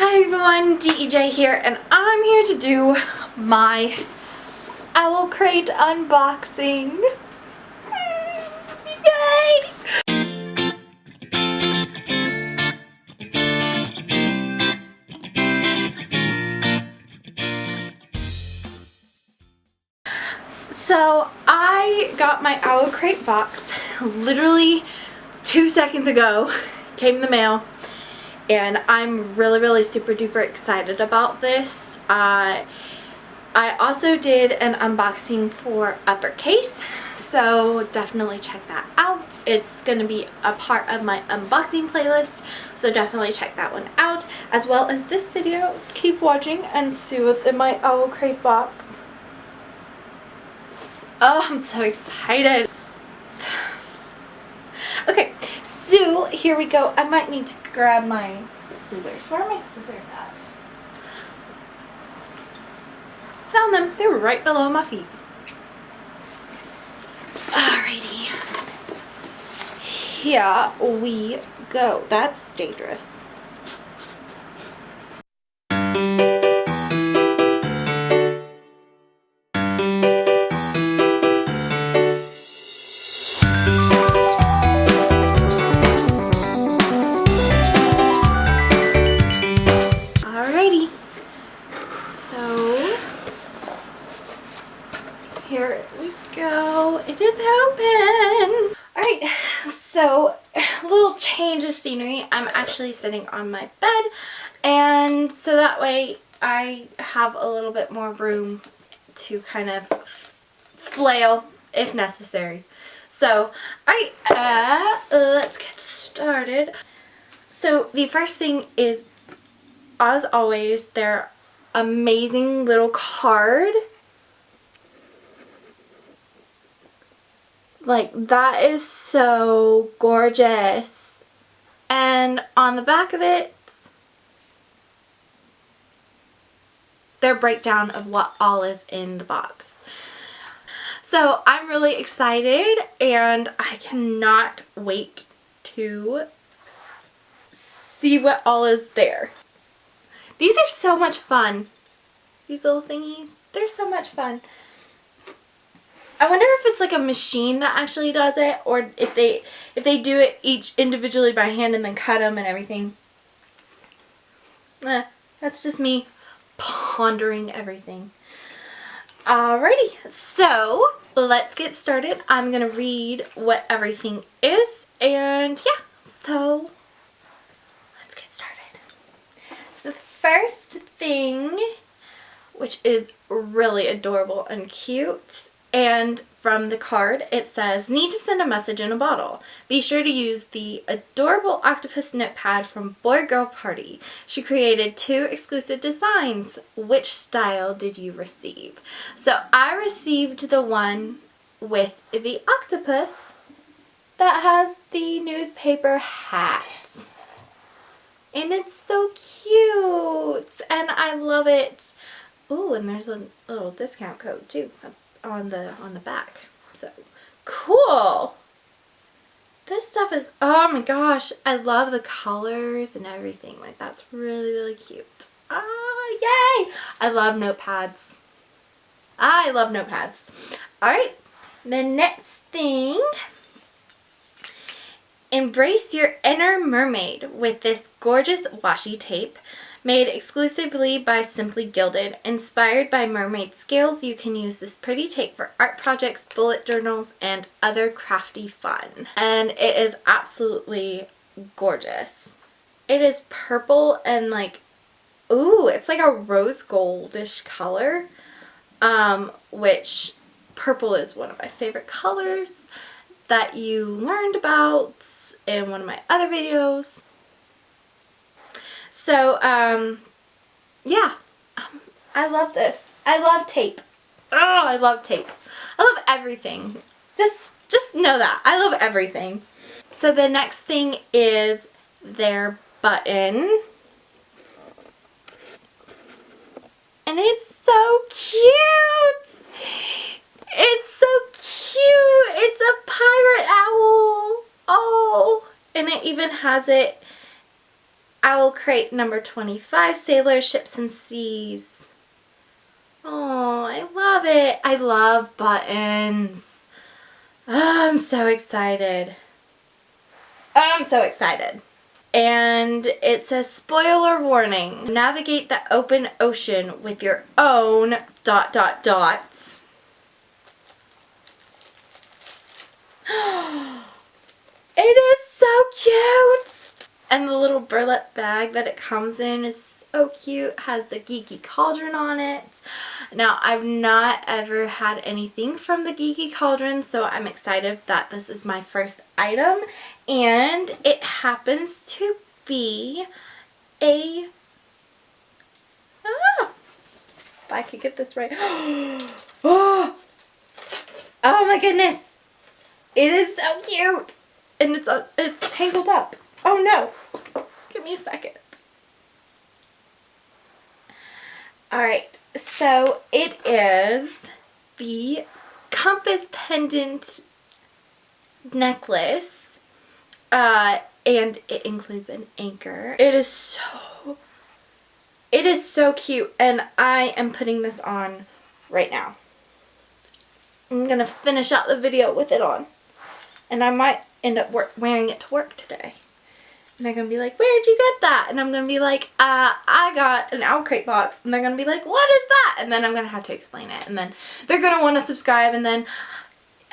Hi everyone, DEJ here, and I'm here to do my Owlcrate unboxing. Yay! So I got my Owlcrate box literally 2 seconds ago. Came in the mail. And I'm really super duper excited about this. I also did an unboxing for Uppercase, so definitely check that out. It's going to be a part of my unboxing playlist, so definitely check that one out, as well as this video. Keep watching and see what's in my Owlcrate box. Oh, I'm so excited. Okay, so here we go. I might need to grab my scissors. Where are my scissors at? Found them. They were right below my feet. Alrighty. Here we go. That's dangerous. Here we go. It is open. Alright, so a little change of scenery. I'm actually sitting on my bed, and so that way I have a little bit more room to kind of flail if necessary. So, alright, let's get started. So the first thing is, as always, their amazing little card. Like, that is so gorgeous. And on the back of it, their breakdown of what all is in the box. So I'm really excited, and I cannot wait to see what all is there. These are so much fun. These little thingies, they're so much fun. I wonder if it's like a machine that actually does it, or if they do it each individually by hand and then cut them and everything. That's just me pondering everything. Alrighty, so let's get started. I'm gonna read what everything is, and yeah, so let's get started. So the first thing, which is really adorable and cute, and from the card it says, need to send a message in a bottle. Be sure to use the adorable Octopus Notepad from Boy Girl Party. She created 2 exclusive designs. Which style did you receive? So I received the one with the octopus that has the newspaper hat. And it's so cute, and I love it. Ooh, and there's a little discount code too on the back. So cool. This stuff is, oh my gosh, I love the colors and everything. Like, that's really cute. Yay! I love notepads. I love notepads. Alright, the next thing, embrace your inner mermaid with this gorgeous washi tape. Made exclusively by Simply Gilded. Inspired by mermaid scales, you can use this pretty tape for art projects, bullet journals, and other crafty fun. And it is absolutely gorgeous. It is purple and like, ooh, it's like a rose goldish color, which purple is one of my favorite colors that you learned about in one of my other videos. So, yeah, I love this. I love tape. Oh, I love tape. I love everything. Just know that. I love everything. So the next thing is their button. And it's so cute. It's so cute. It's a pirate owl. Oh, and it even has it Owlcrate number 25, Sailors, Ships, and Seas. Oh, I love it. I love buttons. Oh, I'm so excited. I'm so excited. And it says, spoiler warning, navigate the open ocean with your own ... It is so cute! And the little burlap bag that it comes in is so cute. Has the Geeky Cauldron on it. Now, I've not ever had anything from the Geeky Cauldron, so I'm excited that this is my first item. And it happens to be a... if I could get this right. Oh my goodness! It is so cute! And it's tangled up. Oh no! Give me a second. Alright, so it is the compass pendant necklace, and it includes an anchor. It is so cute, and I am putting this on right now. I'm gonna finish out the video with it on, and I might end up wearing it to work today. And they're going to be like, where'd you get that? And I'm going to be like, I got an Owlcrate box. And they're going to be like, what is that? And then I'm going to have to explain it. And then they're going to want to subscribe. And then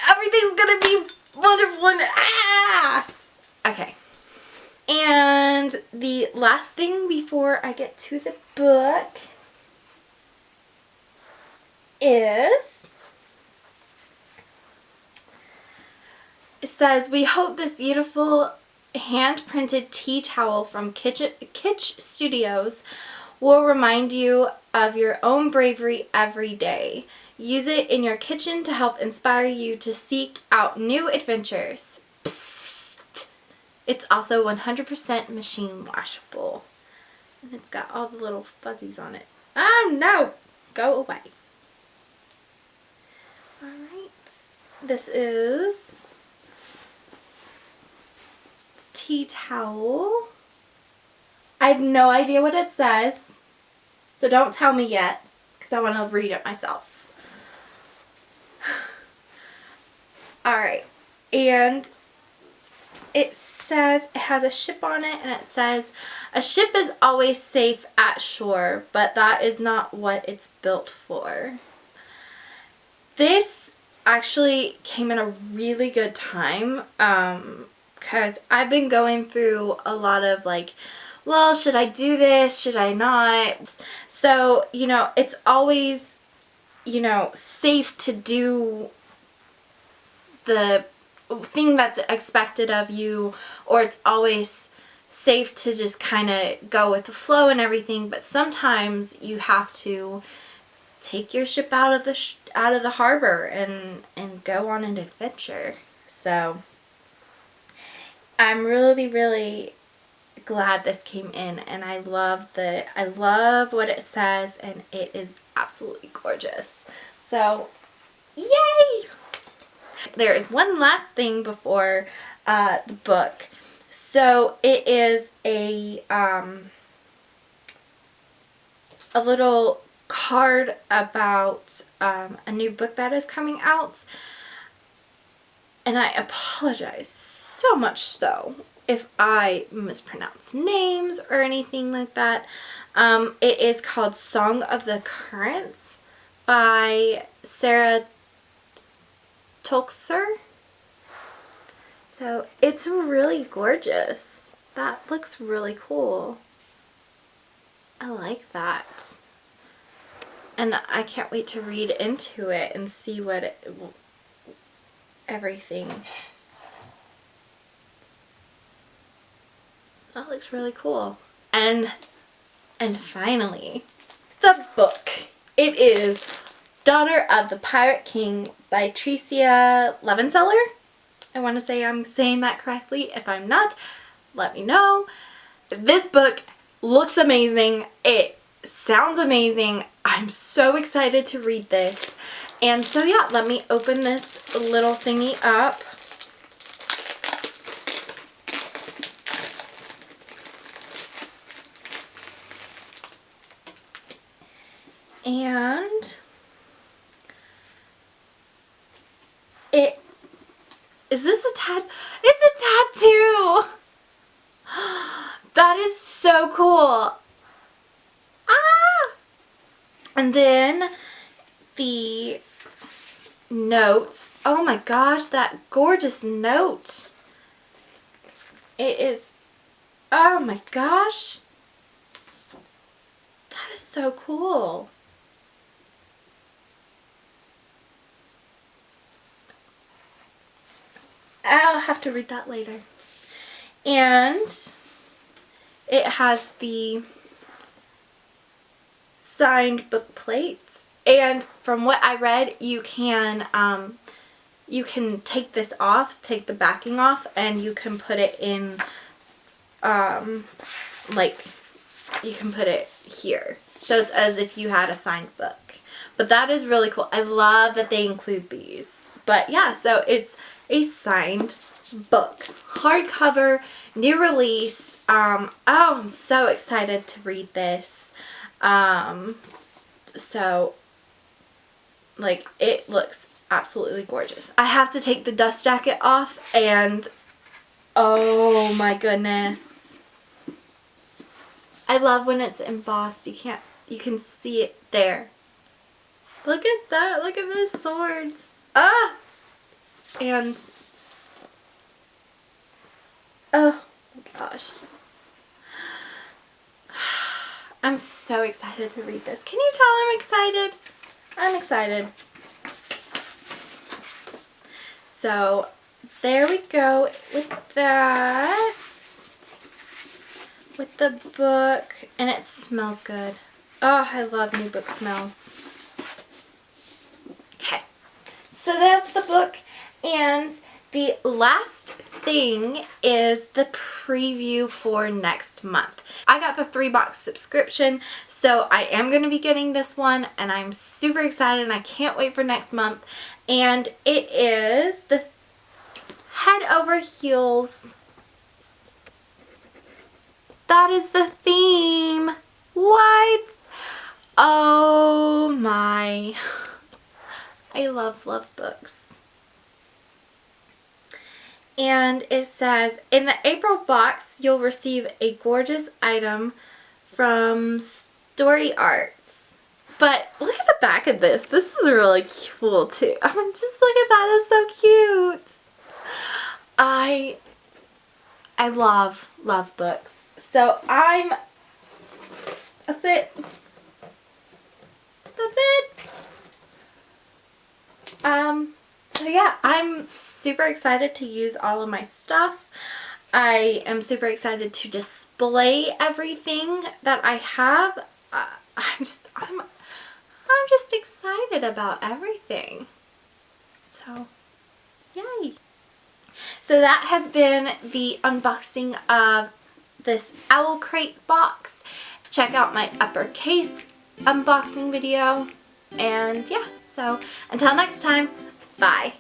everything's going to be wonderful. And, okay. And the last thing before I get to the book is... it says, we hope this beautiful hand-printed tea towel from Kitsch Studios will remind you of your own bravery every day. Use it in your kitchen to help inspire you to seek out new adventures. Psst. It's also 100% machine washable. And it's got all the little fuzzies on it. Oh no! Go away. Alright. This is... tea towel. I have no idea what it says, so don't tell me yet, because I want to read it myself. Alright, and it says, it has a ship on it, and it says, a ship is always safe at shore, but that is not what it's built for. This actually came in a really good time, because I've been going through a lot of like, well, should I do this? Should I not? So, you know, it's always, you know, safe to do the thing that's expected of you, or it's always safe to just kind of go with the flow and everything, but sometimes you have to take your ship out of the harbor and go on an adventure. So I'm really glad this came in, and I love what it says, and it is absolutely gorgeous. So yay! There is one last thing before the book. So it is a little card about a new book that is coming out, and I apologize so much so if I mispronounce names or anything like that. It is called Song of the Currents by Sarah Tolkser. So it's really gorgeous. That looks really cool. I like that. And I can't wait to read into it and see what everything. That looks really cool. And finally, the book. It is Daughter of the Pirate King by Tricia Levenseller. I want to say I'm saying that correctly. If I'm not, let me know. This book looks amazing. It sounds amazing. I'm so excited to read this. And so yeah, let me open this little thingy up. And is this a it's a tattoo! That is so cool. Ah! And then the note. Oh my gosh, that gorgeous note. It is, oh my gosh. That is so cool. I'll have to read that later. And it has the signed book plates. And from what I read, you can take this off, take the backing off, and you can put it in, like, you can put it here. So it's as if you had a signed book. But that is really cool. I love that they include these. But yeah, so it's a signed book. Hardcover, new release. Oh, I'm so excited to read this. So, like, it looks absolutely gorgeous. I have to take the dust jacket off, and oh my goodness. I love when it's embossed. You can see it there. Look at that. Look at those swords. Ah! And oh my gosh. I'm so excited to read this. Can you tell I'm excited? I'm excited. So there we go with that. With the book. And it smells good. Oh, I love new book smells. Okay. So that's the book. And the last thing is the preview for next month. I got the 3-box subscription, so I am going to be getting this one, and I'm super excited, and I can't wait for next month. And it is the Head Over Heels. That is the theme. What? Oh my. I love books. And it says, in the April box, you'll receive a gorgeous item from Story Arts. But look at the back of this. This is really cool too. I mean, just look at that. It's so cute. I love books. So that's it. That's it. So yeah, I'm super excited to use all of my stuff. I am super excited to display everything that I have. I'm just excited about everything. So, yay. So that has been the unboxing of this Owlcrate box. Check out my uppercase unboxing video. And yeah, so until next time, bye.